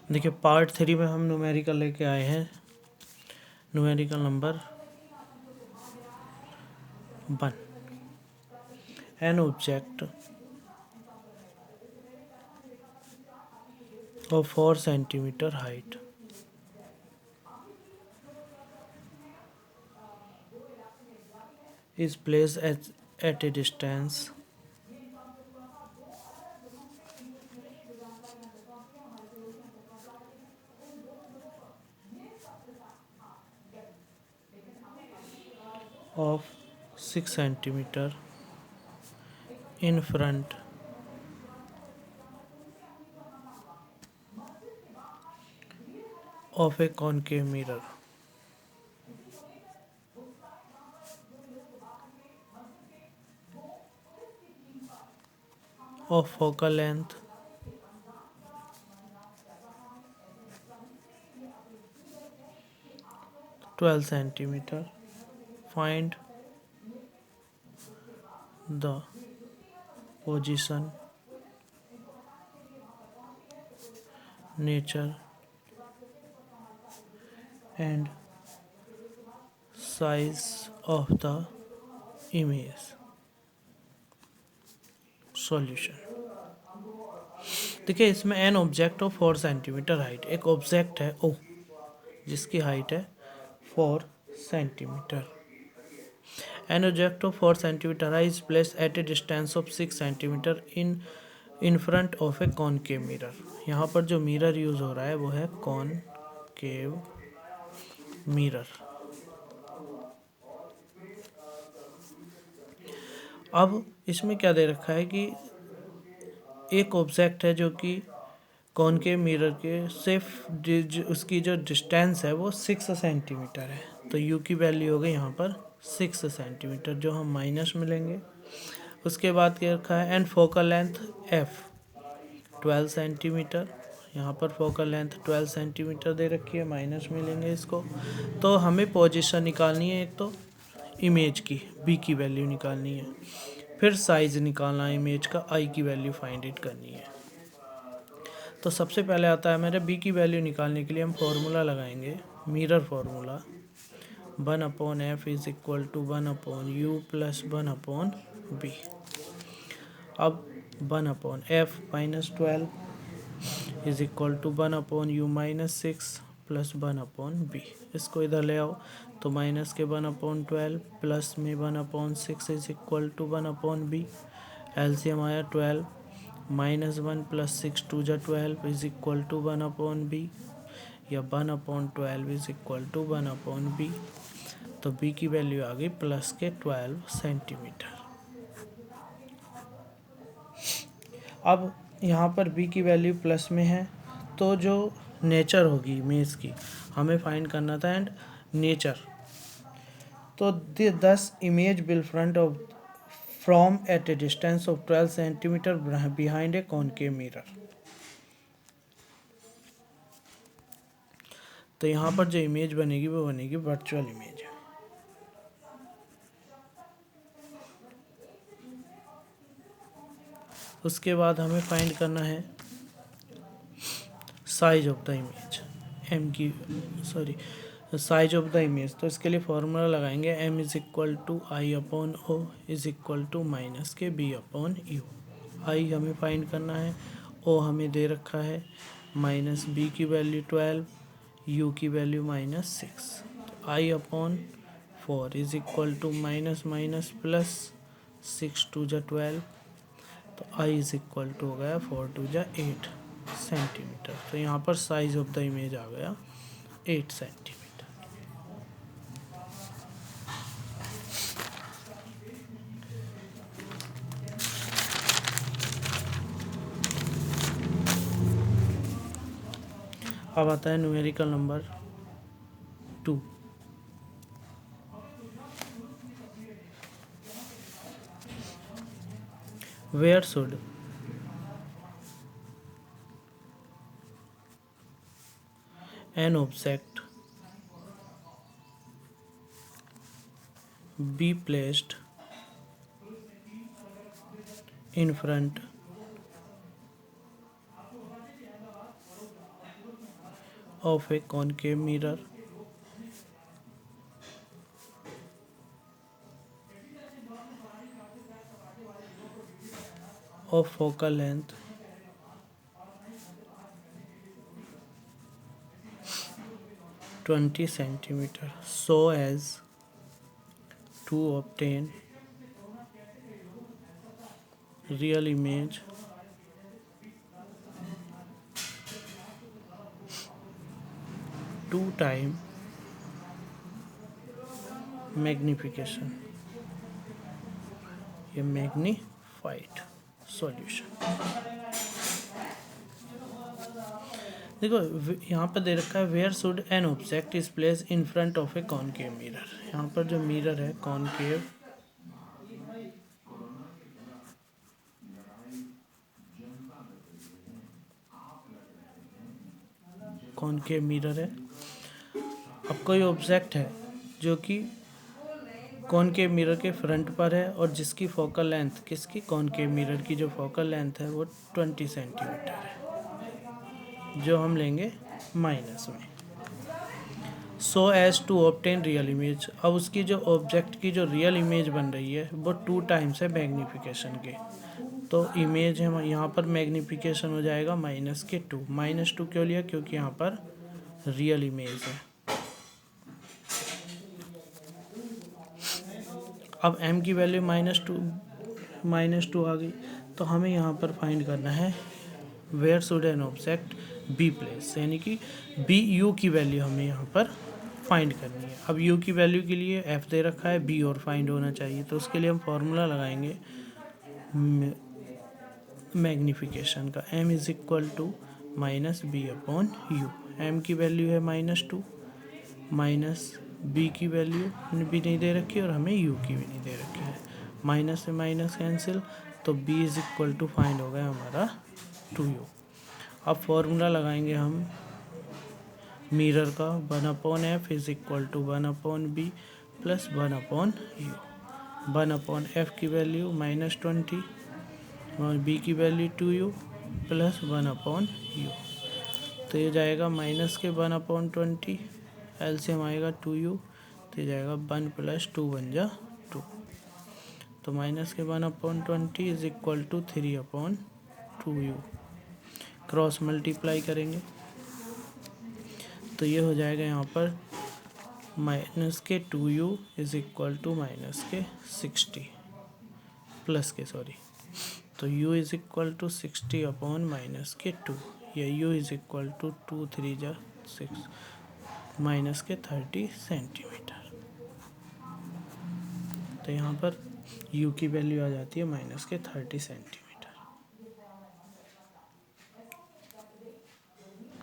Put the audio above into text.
देखिए पार्ट 3 में हम न्यूमेरिकल लेके आए हैं। Numerical number 1, an object of 4 centimeter height is placed at a distance of 6 centimeter in front of a concave mirror of focal length 12 centimeter. Find the position, nature and size of the image. Solution. देखिए इसमें an object of 4 centimetre height, एक object है ओ जिसकी height है 4 centimetre. An object of 4 centimetre height is place at a distance of 6 centimetre in front of a concave mirror. यहाँ पर जो mirror use हो रहा है वो है कॉनकेव मिरर। अब इसमें क्या दे रखा है कि एक ऑब्जेक्ट है जो कि कॉनकेव मिरर के सिर्फ उसकी जो डिस्टेंस है वो 6 सेंटीमीटर है, तो यू की वैल्यू हो गई यहाँ पर 6 सेंटीमीटर जो हम माइनस में लेंगे। उसके बाद क्या रखा है and focal length F 12 centimetre, यहाँ पर फोकल लेंथ 12 सेंटीमीटर दे रखी है, माइनस में लेंगे इसको। तो हमें पोजीशन निकालनी है, एक तो इमेज की बी की वैल्यू निकालनी है, फिर साइज निकालना है इमेज का, आई की वैल्यू फाइंड इट करनी है। तो सबसे पहले आता है मेरे बी की वैल्यू निकालने के लिए हम फॉर्मूला लगाएंगे, mirror formula 1/f is equal to 1/u plus 1/b। अब 1/f minus 12 is equal to 1/u minus 6 plus 1/b। इसको इधर ले आओ तो माइनस के 1/12 प्लस में 1/6 is equal to 1/b। LCM आया 12, -1 प्लस 6 2 जा 12 इज इक्वल टू 1/b, या 1/12 इज इक्वल टू 1/b। तो b की वैल्यू आ गई प्लस के 12 सेंटीमीटर। अब यहाँ पर b की वैल्यू प्लस में है, तो जो नेचर होगी इमेज की हमें फाइंड करना था, एंड नेचर तो this image will front of from at a distance of 12 centimetre behind a concave mirror. तो यहाँ पर जो इमेज बनेगी वो बनेगी वर्चुअल इमेज। उसके बाद हमें फाइंड करना है size of the image, size of the image. तो इसके लिए फॉर्मूला लगाएंगे m is equal to I upon O is equal to minus के b अपॉन यू। आई हमें फाइंड करना है, ओ हमें दे रखा है माइनस b की वैल्यू 12, u की वैल्यू -6। तो I upon 4 is equal to minus minus plus 6 2 जा 12, तो आई इज इक्वल टू हो गया 4 2 जा 8 सेंटीमीटर। तो यहाँ पर साइज ऑफ द इमेज आ गया 8 सेंटीमीटर। अब आता है numerical number 2। Where should an object be placed in front of a concave mirror of focal length 20 centimeter so as to obtain real image two time magnification, ये magnified solution. देखो यहाँ पर दे रखा है where should an object is place in front of a concave mirror. यहाँ पर जो मिरर है कॉनकेव मिरर है। अब कोई ऑब्जेक्ट है जो कि कॉनकेव मिरर के फ्रंट पर है और जिसकी फोकल लेंथ किसकी कॉनकेव मिरर की जो फोकल लेंथ है वो 20 सेंटीमीटर है, जो हम लेंगे माइनस में। So as to obtain real image. अब उसकी जो ऑब्जेक्ट की जो रियल इमेज बन रही है वो 2 टाइम्स है मैग्नीफिकेशन के, तो इमेज है यहाँ पर मैग्नीफिकेशन हो जाएगा -2। -2 क्यों लिया? क्योंकि यहाँ पर रियल इमेज है। अब m की वैल्यू -2 आ गई, तो हमें यहाँ पर फाइंड करना है where should an object be place, यानी कि बी यू की वैल्यू हमें यहाँ पर फाइंड करनी है। अब u की वैल्यू के लिए f दे रखा है, b और फाइंड होना चाहिए, तो उसके लिए हम फॉर्मूला लगाएंगे मैग्नीफिकेशन का, m is equal to -b/u। m की वैल्यू है -2, माइनस b की वैल्यू भी नहीं दे रखी और हमें u की भी नहीं दे रखी है। माइनस से माइनस कैंसिल, तो b is equal to find हो गया हमारा 2u। अब फॉर्मूला लगाएंगे हम मिरर का 1/f is equal to 1/b plus 1/u। 1/f की वैल्यू -20 और b की वैल्यू 2u प्लस 1/u, तो ये जाएगा माइनस के 1/20, एलसीएम आएगा 2u, तो ये जाएगा 1 + 2 बन जा 2, तो माइनस के 1/20 is equal to 3/2u। Cross multiply करेंगे तो ये हो जाएगा यहाँ पर -2u is equal to -60 plus के सॉरी, तो u इज इक्वल टू 60/-2, या u इज इक्वल टू 2 3 जा 6 -30 सेंटीमीटर। तो यहाँ पर u की वैल्यू आ जाती है -30 सेंटीमीटर।